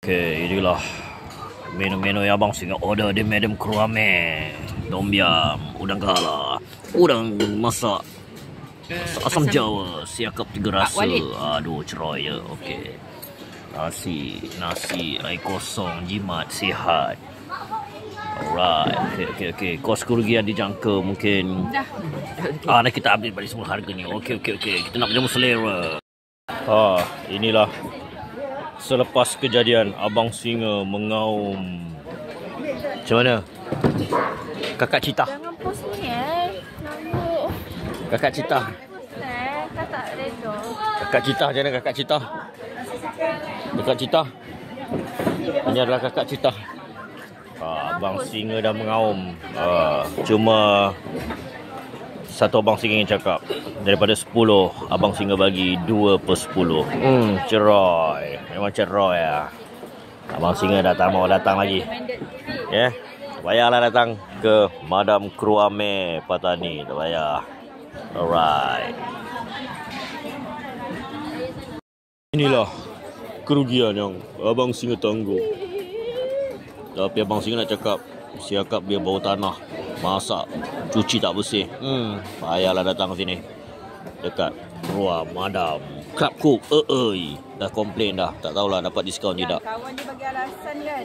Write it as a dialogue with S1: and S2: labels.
S1: Okay, inilah menu-menu yang abang singa order di Madam Kuame. Tom yam, udang kala, udang masak, asam Jawa, siakap tiga rasa. Aduh, ceroy ya. Okey. Nasi air kosong, jimat, sihat. Alright, okey. Kos kerugian dijangka mungkin. Nak kita update balik semua harga ni. Okey. Kita nak berjamu selera. Inilah selepas kejadian abang singa mengaum. Macam mana? Kakak Cita.
S2: Jangan post ni nombor.
S1: Kakak Cita.
S2: Kakak Redo.
S1: Kakak Cita, macam mana Kakak Cita? Kakak Cita. Ini adalah Kakak Cita. Abang singa dah mengaum. Cuma satu abang singa yang cakap, daripada 10, abang singa bagi 2/10. Ceroy. Memang ceroy ya. Abang singa dah tak mau datang lagi. Ya. Tak payahlah datang ke Madam Kuame Patani. Tak payah. Alright. Inilah kerugian yang abang singa tanggung. Tapi abang singa nak cakap, siakap dia bau tanah, masak, cuci tak bersih. Payahlah datang sini. Dekat Ruang Madam Club Cook. Dah komplain dah. Tak tahulah dapat diskaun tidak.
S2: Kawan dia bagi alasan kan.